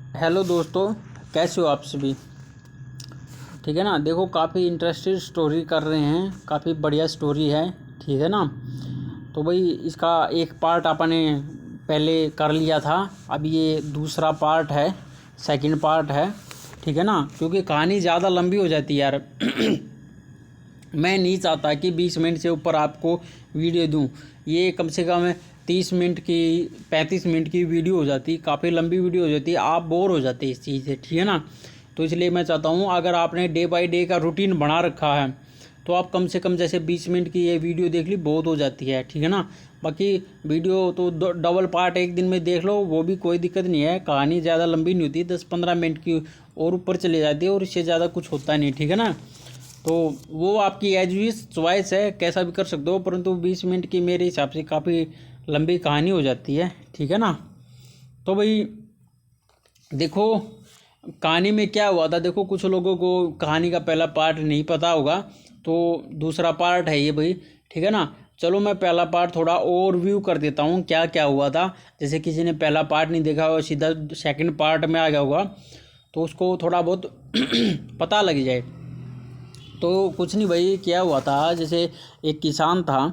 Hello दोस्तों, कैसे हो आप सभी। ठीक है ना। देखो, काफ़ी इंटरेस्टेड स्टोरी कर रहे हैं, काफ़ी बढ़िया स्टोरी है। ठीक है ना। तो भाई इसका एक पार्ट आपने पहले कर लिया था, अब ये दूसरा पार्ट है, सेकंड पार्ट है। ठीक है ना, क्योंकि कहानी ज़्यादा लंबी हो जाती है यार। मैं नहीं चाहता कि 20 मिनट से ऊपर आपको वीडियो दूं। ये कम से कम 30 मिनट की 35 मिनट की वीडियो हो जाती, काफ़ी लंबी वीडियो हो जाती है, आप बोर हो जाते इस चीज़ से। ठीक है ना। तो इसलिए मैं चाहता हूँ, अगर आपने डे बाय डे का रूटीन बना रखा है तो आप कम से कम जैसे 20 मिनट की ये वीडियो देख ली, बहुत हो जाती है। ठीक है ना। बाकी वीडियो तो डबल पार्ट एक दिन में देख लो, वो भी कोई दिक्कत नहीं है। कहानी ज़्यादा लंबी नहीं होती, 10-15 मिनट की और ऊपर चली जाती है, और इससे ज़्यादा कुछ होता नहीं। ठीक है ना। तो वो आपकी एज विश चॉइस है, कैसा भी कर सकते हो, परंतु 20 मिनट की मेरे हिसाब से काफ़ी लंबी कहानी हो जाती है। ठीक है ना। तो भाई देखो, कहानी में क्या हुआ था। देखो, कुछ लोगों को कहानी का पहला पार्ट नहीं पता होगा, तो दूसरा पार्ट है ये भाई। ठीक है ना। चलो मैं पहला पार्ट थोड़ा ओवरव्यू कर देता हूँ, क्या क्या हुआ था। जैसे किसी ने पहला पार्ट नहीं देखा और सीधा सेकंड पार्ट में आ गया होगा, तो उसको थोड़ा बहुत पता लग जाए। तो कुछ नहीं भाई, क्या हुआ था, जैसे एक किसान था,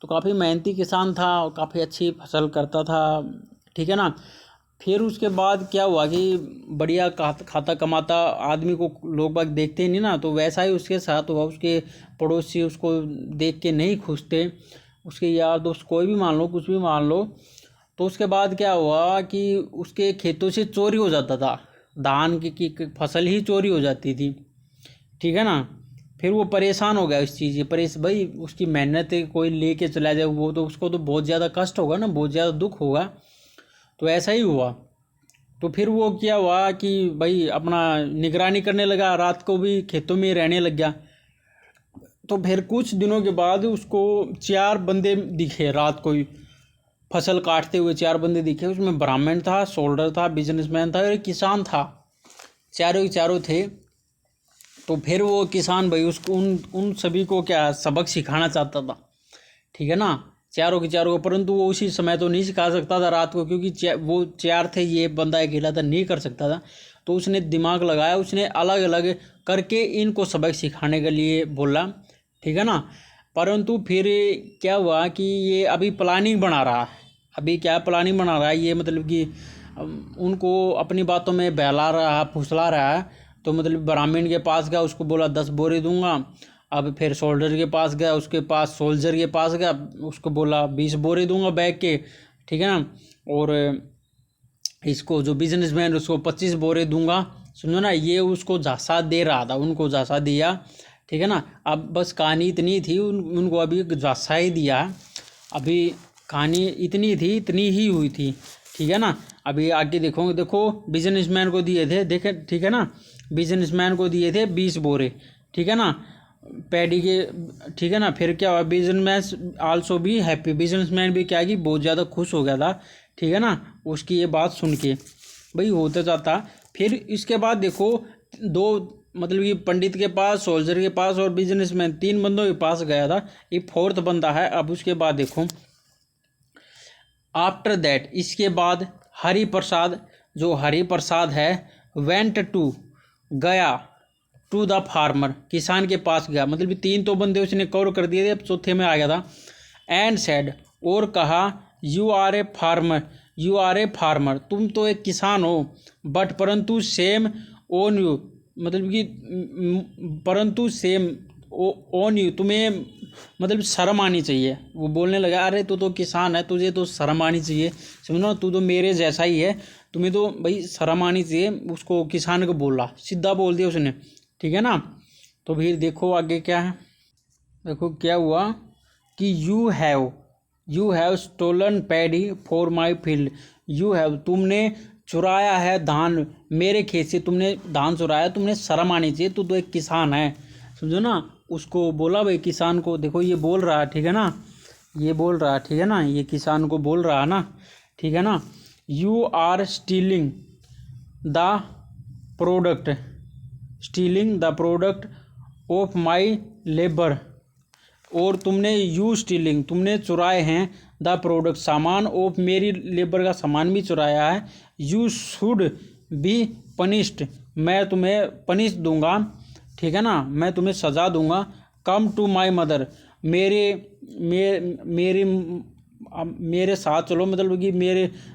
तो काफ़ी मेहनती किसान था और काफ़ी अच्छी फसल करता था। ठीक है ना। फिर उसके बाद क्या हुआ कि बढ़िया खाता कमाता आदमी को लोग बाग देखते ही नहीं ना, तो वैसा ही उसके साथ हुआ। उसके पड़ोसी उसको देख के नहीं खुश थे, उसके यार दोस्त, कोई भी मान लो, कुछ भी मान लो। तो उसके बाद क्या हुआ कि उसके खेतों से चोरी हो जाता था, धान की फसल ही चोरी हो जाती थी। ठीक है ना। फिर वो परेशान हो गया इस चीज़ से। भाई उसकी मेहनत है, कोई लेके चला जाए वो, तो उसको तो बहुत ज़्यादा कष्ट होगा ना, बहुत ज़्यादा दुख होगा। तो ऐसा ही हुआ। तो फिर वो क्या हुआ कि भाई अपना निगरानी करने लगा, रात को भी खेतों में रहने लग गया। तो फिर कुछ दिनों के बाद उसको 4 बंदे दिखे रात को ही, फसल काटते हुए 4 बंदे दिखे। उसमें ब्राह्मण था, सोल्डर था, बिजनेसमैन था और एक किसान था। चारों ही चारों थे। तो फिर वो किसान भाई उसको उन उन सभी को क्या सबक सिखाना चाहता था। ठीक है ना। चारों के चारों को, परंतु वो उसी समय तो नहीं सिखा सकता था रात को, क्योंकि वो 4 थे, ये बंदा अकेला था, नहीं कर सकता था। तो उसने दिमाग लगाया, उसने अलग अलग करके इनको सबक सिखाने के लिए बोला। ठीक है ना। परंतु फिर क्या हुआ कि ये अभी प्लानिंग बना रहा है। अभी क्या प्लानिंग बना रहा है ये, मतलब कि उनको अपनी बातों में बहला रहा है, फुसला रहा है। तो मतलब ब्राह्मण के पास गया, उसको बोला 10 बोरे दूंगा। अब फिर सोल्जर के पास गया, उसके पास सोल्जर के पास गया, उसको बोला 20 बोरे दूंगा बैग के। ठीक है ना। और इसको जो बिजनेसमैन, उसको 25 बोरे दूंगा। समझो ना, ये उसको झांसा दे रहा था, उनको झांसा दिया। ठीक है ना। अब बस कहानी इतनी थी, उनको अभी झांसा ही दिया। अभी कहानी इतनी थी, इतनी ही हुई थी। ठीक है ना। अभी आगे देखो, बिजनेसमैन को दिए थे, देखे। ठीक है ना। बिजनेसमैन को दिए थे 20 बोरे। ठीक है ना, पैडी के। ठीक है ना। फिर क्या हुआ, बिजनेसमैन आल्सो भी हैप्पी, बिजनेसमैन भी क्या कि बहुत ज़्यादा खुश हो गया था। ठीक है ना, उसकी ये बात सुन के। भाई होता जाता। फिर इसके बाद देखो, दो, मतलब कि पंडित के पास, सोल्जर के पास और बिजनेसमैन, 3 बंदों के पास गया था। ये 4th बंदा है। अब उसके बाद देखो, आफ्टर दैट, इसके बाद हरि प्रसाद, जो हरि प्रसाद है, वेंट टू, गया, टू द फार्मर, किसान के पास गया। मतलब 3 तो बंदे उसने कवर कर दिए थे, अब चौथे में आ गया था। एंड सेड, और कहा, you are a farmer, you are a farmer, तुम तो एक किसान हो, बट परंतु सेम ओन यू, मतलब कि परंतु सेम ओन यू, तुम्हें मतलब शर्म आनी चाहिए। वो बोलने लगा, अरे तू तो किसान है, तुझे तो शर्म आनी चाहिए। समझो, तू तो मेरे जैसा ही है, तुम्हें तो भाई शर्म आनी चाहिए। उसको किसान को बोला, सीधा बोल दिया उसने। ठीक है ना। तो फिर देखो आगे क्या है। देखो क्या हुआ कि you have stolen paddy for my field, you have, तुमने चुराया है धान मेरे खेत से, तुमने धान चुराया, तुमने शर्म आनी चाहिए, तू तो एक किसान है। समझो ना। उसको बोला भाई, किसान को। देखो ये बोल रहा है। ठीक है ना, ये बोल रहा है। ठीक है ना, ये किसान को बोल रहा है ना। ठीक है ना। You are stealing the product, stealing the product of my labour, और तुमने यू स्टीलिंग, तुमने चुराए हैं, द प्रोडक्ट, सामान, ऑफ मेरी लेबर का सामान भी चुराया है। यू शुड बी पनिश्ड, मैं तुम्हें पनिश दूंगा, ठीक है ना, मैं तुम्हें सज़ा दूंगा। कम टू माई मदर, मेरे मेरे साथ चलो, मतलब कि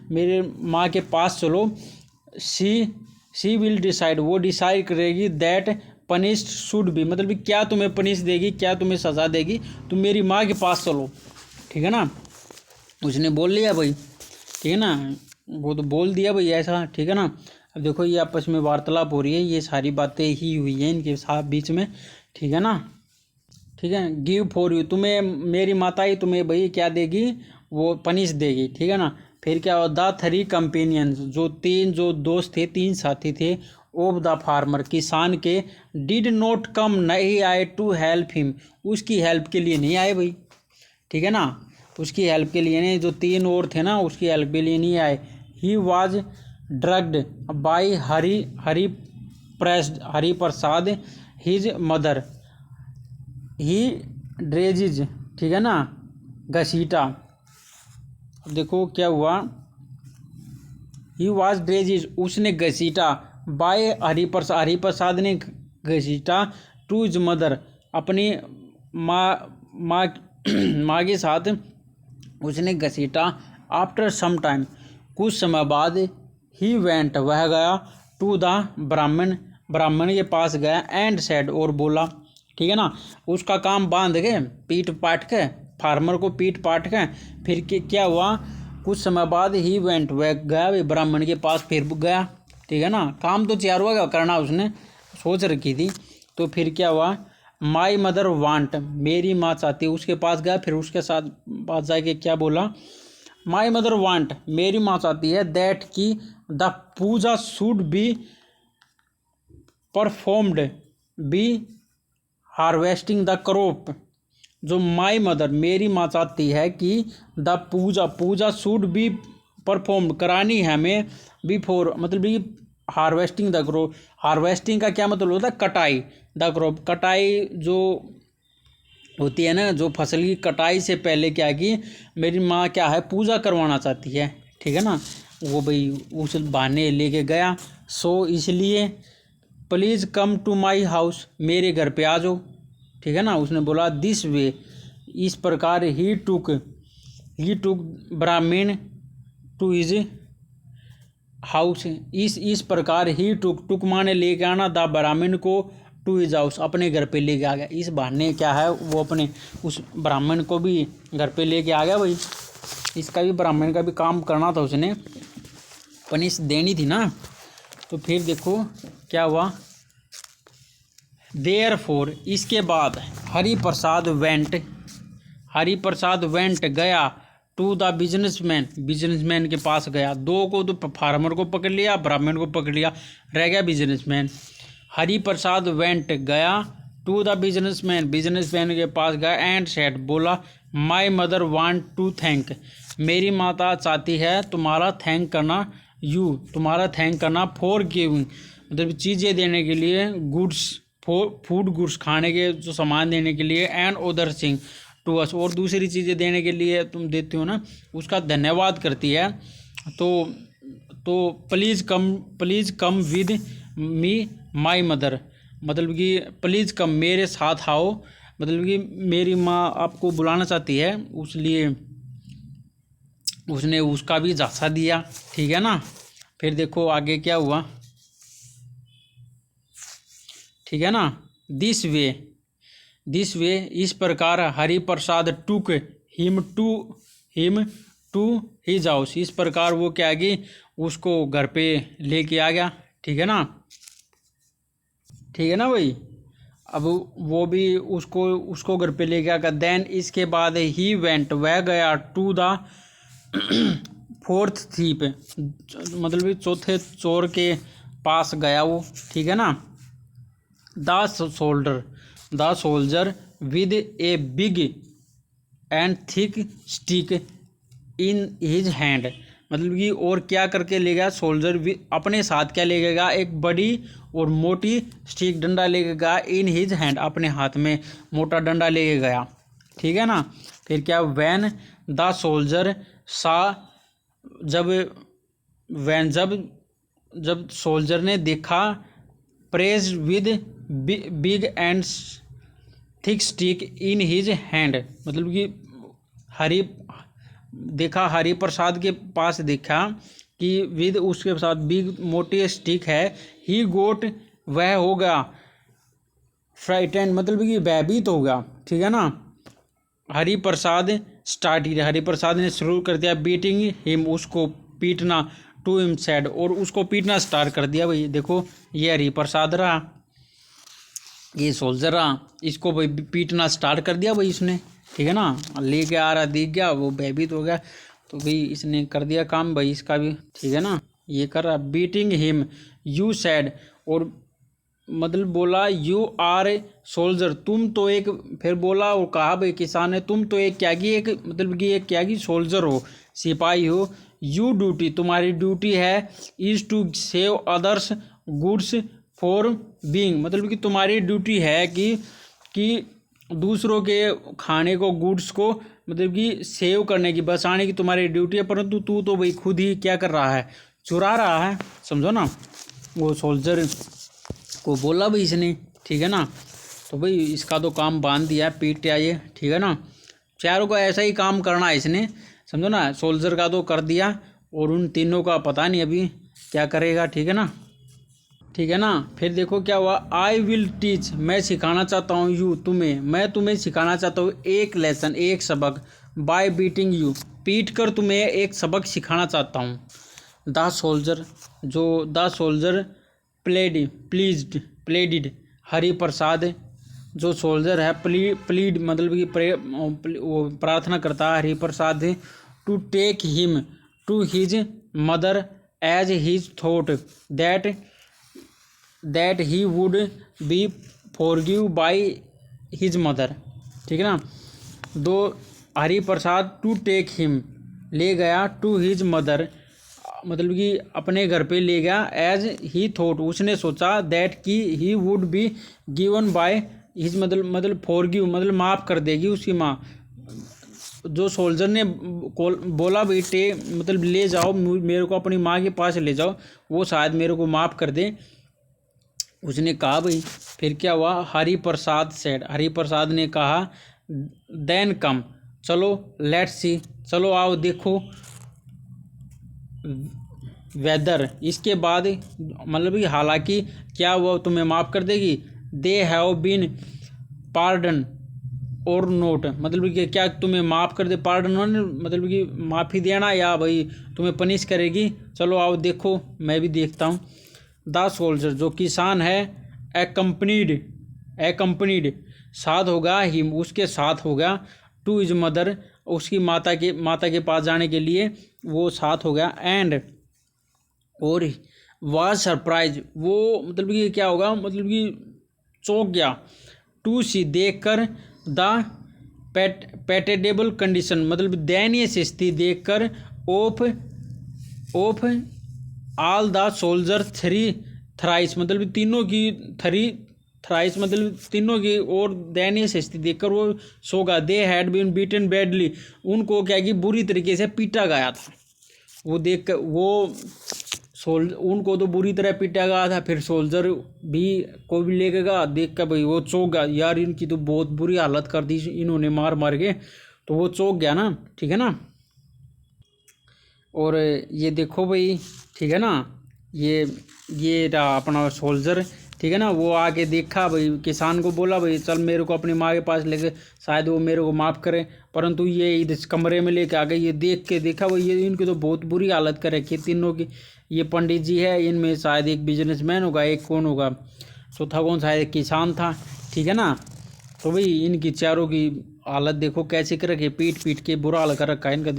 मेरे माँ के पास चलो। शी विल डिसाइड, वो डिसाइड करेगी दैट पनिश्ड शुड बी, मतलब कि क्या तुम्हें पनिश देगी, क्या तुम्हें सज़ा देगी, तुम मेरी माँ के पास चलो, ठीक है ना। उसने बोल लिया भाई, ठीक है ना, वो तो बोल दिया भाई ऐसा, ठीक है ना। अब देखो ये आपस में वार्तालाप हो रही है, ये सारी बातें ही हुई हैं इनके साथ बीच में, ठीक है ना। ठीक है, गिव फॉर यू, तुम्हें मेरी माता ही तुम्हें भाई क्या देगी, वो पनिश देगी, ठीक है ना। फिर क्या हुआ, द थ्री कंपेनियंस, जो दोस्त थे, तीन साथी थे, ऑफ द फार्मर, किसान के, डिड नॉट कम, नहीं आए, टू हेल्प हिम, उसकी हेल्प के लिए नहीं आए भाई, ठीक है ना, उसकी हेल्प के लिए नहीं, जो तीन और थे ना उसकी हेल्प के लिए नहीं आए। He was drugged by Hari Prasad his mother, he drags, ठीक है ना, घसीटा। अब देखो क्या हुआ, ही वॉज ड्रेजिज, उसने घसीटा, बाय हरिप्रसाद ने घसीटा, टू हिज मदर, अपनी माँ माँ के साथ उसने घसीटा। आफ्टर सम टाइम, कुछ समय बाद, ही वेंट, वह गया, टू द ब्राह्मण के पास गया, एंड सेड, और बोला, ठीक है ना, उसका काम बांध के, पीट पाट के, फार्मर को पीट पाट के, फिर क्या हुआ, कुछ समय बाद ही वेंट, वह गया ब्राह्मण के पास, फिर गया, ठीक है ना, काम तो तैयार हुआ करना, उसने सोच रखी थी। तो फिर क्या हुआ, माई मदर वांट, मेरी माँ चाहती, उसके पास गया, फिर उसके साथ पास जाके क्या बोला, माई मदर वांट, मेरी माँ चाहती है, दैट की the puja should be performed be harvesting the crop, जो माई मदर, मेरी माँ चाहती है कि the puja should be perform, करानी है हमें, बिफोर, मतलब कि हार्वेस्टिंग द क्रॉप, हार्वेस्टिंग का क्या मतलब होता है, कटाई, द क्रॉप, कटाई जो होती है ना, जो फसल की कटाई से पहले क्या की मेरी माँ क्या है, पूजा करवाना चाहती है, ठीक है ना। वो भाई उस बहाने लेके गया, सो इसलिए please come to my house, मेरे घर पे आ जाओ, ठीक है ना। उसने बोला दिस वे, इस प्रकार ही टुक ब्राह्मण टू हिज हाउस, इस प्रकार ही टुक माने लेके आना, द ब्राह्मण को, टू हिज हाउस, अपने घर पे लेके आ गया। इस बहाने क्या है, वो अपने उस ब्राह्मण को भी घर पे लेके आ गया भाई, इसका भी ब्राह्मण का भी काम करना था, उसने पनिश देनी थी ना। तो फिर देखो क्या हुआ, देयरफॉर, इसके बाद, हरिप्रसाद वेंट गया, टू द बिजनेसमैन के पास गया, दो को तो फार्मर को पकड़ लिया, ब्राह्मण को पकड़ लिया, रह गया बिजनेसमैन। हरिप्रसाद वेंट गया, टू द बिजनेसमैन के पास गया, एंड सेड, बोला, my mother want to thank, मेरी माता चाहती है तुम्हारा थैंक करना, फॉर गिविंग, मतलब चीज़ें देने के लिए, फूड गुड्स, खाने के जो सामान देने के लिए, and other thing to us, और दूसरी चीज़ें देने के लिए तुम देते हो ना, उसका धन्यवाद करती है। तो please come with me my mother, मतलब कि प्लीज़ कम, मेरे साथ आओ, मतलब कि मेरी माँ आपको बुलाना चाहती है, उसलिए उसने उसका भी झांसा दिया, ठीक है ना। फिर देखो आगे क्या हुआ, ठीक है ना, दिस वे, इस प्रकार Hariprasad took him to his house, इस प्रकार वो क्या कि उसको घर पे लेके आ गया, ठीक है ना, भाई। अब वो भी उसको घर पे लेके आ गया। देन इसके बाद ही वेंट, वह गया, टू द फोर्थ थीप, मतलब चौथे चोर के पास गया वो, ठीक है ना। The soldier with a big and thick stick in his hand, मतलब कि और क्या करके ले गया सोल्जर, अपने साथ क्या ले गया, एक बड़ी और मोटी स्टिक, डंडा लेके गया, इन हिज हैंड, अपने हाथ में मोटा डंडा लेके गया, ठीक है ना। फिर क्या, वैन द सोल्जर सा, जब जब सोल्जर ने देखा, praise with big and thick stick in his hand, मतलब कि हरि देखा, हरि प्रसाद के पास देखा कि विद उसके साथ बिग मोटी स्टिक है, ही गोट वह हो गया फ्राइटेंड, मतलब कि भयभीत हो गया, ठीक है ना। हरि प्रसाद ने शुरू कर दिया बीटिंग हिम, उसको पीटना, टू हिम सेड, और उसको पीटना स्टार्ट कर दिया। भाई देखो ये हरि प्रसाद रहा, ये सोल्जर रहा, इसको भाई पीटना स्टार्ट कर दिया भाई इसने, ठीक है ना। लेके आ रहा, दिख गया, वो भयभीत हो गया, तो भाई इसने कर दिया काम भाई इसका भी, ठीक है ना। ये कर रहा बीटिंग हिम, यू सैड, और मतलब बोला यू आर ए सोल्जर, तुम तो एक, फिर बोला और कहा भाई किसान है, तुम तो एक क्या की, एक मतलब कि एक क्या की सोल्जर हो, सिपाही हो। यू ड्यूटी, तुम्हारी ड्यूटी है, is to save others goods for being, मतलब कि तुम्हारी ड्यूटी है कि दूसरों के खाने को, गुड्स को मतलब कि सेव करने की, बचाने की तुम्हारी ड्यूटी है, परंतु तू तो भाई खुद ही क्या कर रहा है, चुरा रहा है, समझो ना। वो सोल्जर को बोला भाई इसने, ठीक है ना। तो भाई इसका तो काम बांध दिया, पीट ये, ठीक है ना। चारों को ऐसा ही काम करना है इसने, समझो ना। सोल्जर का तो कर दिया, और उन तीनों का पता नहीं अभी क्या करेगा, ठीक है ना, ठीक है ना। फिर देखो क्या हुआ, आई विल टीच, मैं सिखाना चाहता हूँ, यू तुम्हें, मैं तुम्हें सिखाना चाहता हूँ एक लेसन, एक सबक, बाय बीटिंग यू, पीट कर तुम्हें एक सबक सिखाना चाहता हूँ। द सोल्जर प्लेडिड, हरि प्रसाद जो सोल्जर है प्लीड मतलब कि वो प्रार्थना करता है Hari Prasad, to take him to his mother as his thought that he would be forgive by his mother, ठीक है ना। दो Hari Prasad to take him ले गया, टू हिज मदर मतलब कि अपने घर पे ले गया, एज ही थॉट उसने सोचा, दैट कि ही would be given by his मतलब फॉरगिव मतलब माफ़ कर देगी उसकी माँ। जो सोल्जर ने बोला बेटे मतलब ले जाओ मेरे को अपनी माँ के पास ले जाओ, वो शायद मेरे को माफ़ कर दे, उसने कहा भाई। फिर क्या हुआ, हरि प्रसाद सेड, हरि प्रसाद ने कहा, देन कम, चलो लेट्स सी, चलो आओ देखो, वेदर, इसके बाद मतलब कि हालांकि क्या हुआ तुम्हें माफ़ कर देगी, दे हैव बीन पार्डन और नोट, मतलब कि क्या तुम्हें माफ़ कर दे, पार्डन मतलब कि माफ़ी देना या भाई तुम्हें पनिश करेगी, चलो आओ देखो मैं भी देखता हूँ। द सोल्जर जो किसान है, एकम्पनीड साथ होगा, हिम उसके साथ होगा, टू इज मदर उसकी माता के पास जाने के लिए वो साथ हो गया, एंड और वाज सरप्राइज वो मतलब कि क्या होगा मतलब कि चौंक गया, टू सी देख कर, द पेटेडेबल कंडीशन मतलब दयनीय स्थिति देख कर, of all the soldier thrice मतलब तीनों की थ्राइस मतलब तीनों की और दयनीय स्थिति देखकर वो सो गया। They had been beaten badly, उनको क्या कि बुरी तरीके से पीटा गया था, वो देख कर वो उनको तो बुरी तरह पीटा गया था। फिर सोल्जर भी को भी लेके गया, देख कर भाई वो चौंक गया, यार इनकी तो बहुत बुरी हालत कर दी इन्होंने मार के, तो वो चौंक गया ना, ठीक है ना। और ये देखो भाई, ठीक है ना, ये रहा अपना सोल्जर, ठीक है ना। वो आके देखा भाई, किसान को बोला भाई चल मेरे को अपनी माँ के पास लेके, शायद वो मेरे को माफ़ करे, परंतु ये इस कमरे में लेके आ गए, ये देख के देखा भाई ये इनकी तो बहुत बुरी हालत कर रखी है तीनों की। ये पंडित जी है, इनमें शायद एक बिजनेसमैन होगा, एक कौन होगा, चौथा कौन शायद एक किसान था, ठीक है ना। तो भाई इनकी चारों की हालत देखो कैसे कर रखी है, पीट के बुरा हाल कर रखा है इनका,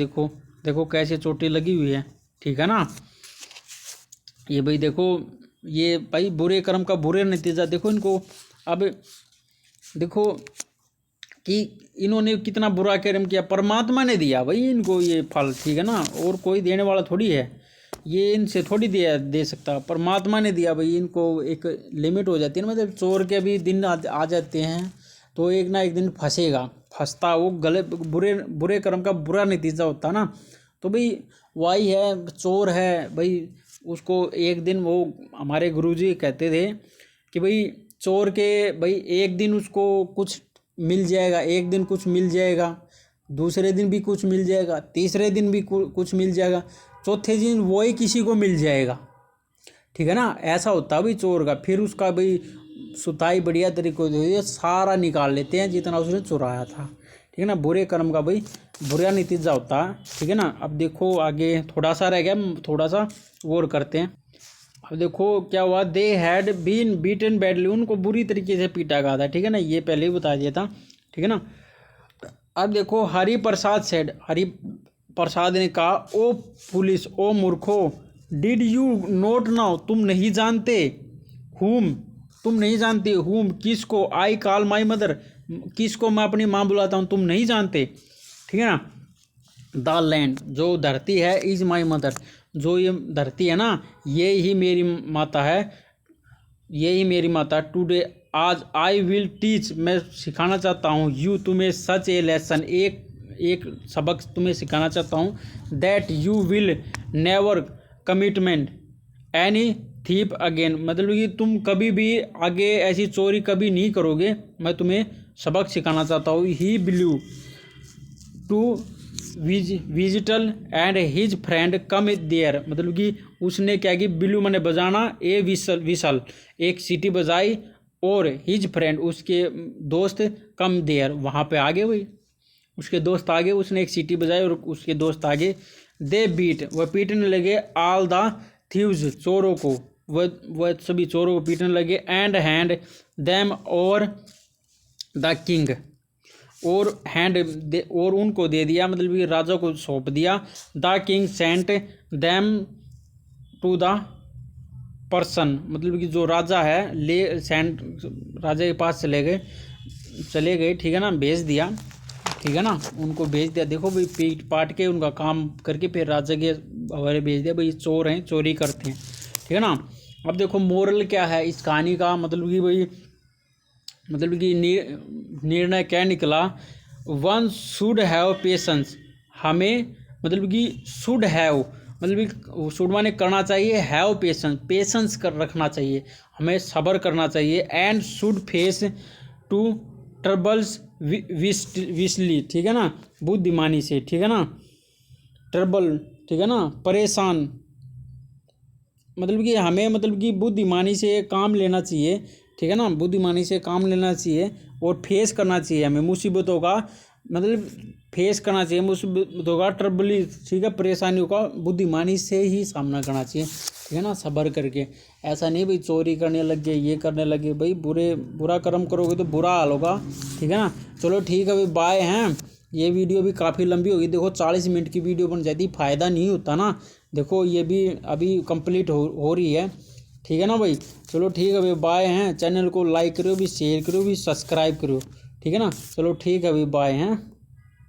देखो कैसे चोटें लगी हुई है, ठीक है ना। ये भाई देखो, ये भाई बुरे कर्म का बुरे नतीजा देखो इनको। अब देखो कि इन्होंने कितना बुरा कर्म किया, परमात्मा ने दिया भाई इनको ये फल, ठीक है ना, और कोई देने वाला थोड़ी है, ये इनसे थोड़ी दे सकता, परमात्मा ने दिया भाई इनको। एक लिमिट हो जाती है ना, मतलब चोर के भी दिन आ जाते हैं, तो एक ना एक दिन फंसता वो गलत बुरे कर्म का बुरा नतीजा होता ना। तो भाई वही है, चोर है भाई, उसको एक दिन वो हमारे गुरुजी कहते थे कि भाई चोर के भाई एक दिन उसको कुछ मिल जाएगा, एक दिन कुछ मिल जाएगा, दूसरे दिन भी कुछ मिल जाएगा, तीसरे दिन भी कुछ मिल जाएगा, चौथे दिन वही किसी को मिल जाएगा। ठीक है ना, ऐसा होता है भाई चोर का। फिर उसका भाई सुताई बढ़िया तरीके से सारा निकाल लेते हैं जितना उसने चुराया था। ठीक है ना, बुरे कर्म का भाई बुरा नतीजा होता है। ठीक है ना, अब देखो आगे थोड़ा सा रह गया, थोड़ा सा और करते हैं। अब देखो क्या हुआ, they had been beaten badly, उनको बुरी तरीके से पीटा गया था। ठीक है ना, ये पहले ही बता दिया था। ठीक है ना, अब देखो हरि प्रसाद सेड, हरि प्रसाद ने कहा, ओ पुलिस, ओ मूर्खो, डिड यू नोट नाउ, तुम नहीं जानते, हुम, तुम नहीं जानते, हुम, किसको, आई कॉल माई मदर, किसको मैं अपनी माँ बुलाता हूँ, तुम नहीं जानते। ठीक है ना, द लैंड, जो धरती है, इज माई मदर, जो ये धरती है ना, ये ही मेरी माता है, ये ही मेरी माता। टुडे, आज, आई विल टीच, मैं सिखाना चाहता हूँ, यू, तुम्हें, सच ए लेसन, एक सबक तुम्हें सिखाना चाहता हूँ, that you will never commitment any thief again, मतलब कि तुम कभी भी आगे ऐसी चोरी कभी नहीं करोगे, मैं तुम्हें सबक सिखाना चाहता हूँ। He believe to visit all and his friend come there, मतलब कि उसने क्या कि बिलू मैंने बजाना, ए विसल, विसल एक सीटी बजाई, और हिज फ्रेंड उसके दोस्त कम देयर वहाँ पे आगे, वही उसके दोस्त आगे, उसने एक सीटी बजाई और उसके दोस्त आगे। दे बीट, वह पीटने लगे, ऑल द थीव्स, चोरों को, वह सभी चोरों को पीटने लगे, एंड हैंड देम और द किंग, और हैंड और उनको दे दिया, मतलब कि राजा को सौंप दिया। The king sent them to the person, मतलब कि जो राजा है ले सेंट, राजा के पास चले गए। ठीक है ना, भेज दिया। ठीक है ना, उनको भेज दिया। देखो भाई पीट पाट के उनका काम करके फिर राजा के हवाले भेज दिया, भाई चोर हैं, चोरी करते हैं। ठीक है ना, अब देखो मोरल क्या है इस कहानी का, मतलब कि भाई मतलब कि निर्णय क्या निकला, वन शुड हैव पेशेंस, हमें मतलब कि शुड हैव, मतलब कि शुड माने करना चाहिए, हैव पेशेंस कर रखना चाहिए, हमें सब्र करना चाहिए, and should face to troubles wisely, ठीक है ना, बुद्धिमानी से। ठीक है ना, ट्रबल, ठीक है ना, परेशान, मतलब कि हमें मतलब कि बुद्धिमानी से काम लेना चाहिए। ठीक है ना, बुद्धिमानी से काम लेना चाहिए और फेस करना चाहिए हमें मुसीबतों का, मतलब फेस करना चाहिए मुसीबतों का, ट्रबली, ठीक है, परेशानियों का बुद्धिमानी से ही सामना करना चाहिए। ठीक है ना, सब्र करके, ऐसा नहीं भाई चोरी करने लग गए, ये करने लगे, भाई बुरा कर्म करोगे तो बुरा हाल होगा। ठीक है ना, चलो ठीक है भाई, बाय हैं। ये वीडियो भी काफ़ी लंबी होगी, देखो 40 मिनट की वीडियो बन जाती, फ़ायदा नहीं होता ना, देखो ये भी अभी कंप्लीट हो रही है। ठीक है ना भाई, चलो ठीक है भाई, बाय हैं। चैनल को लाइक करो भी, शेयर करो भी, सब्सक्राइब करो। ठीक है ना, चलो ठीक है भाई, बाय हैं।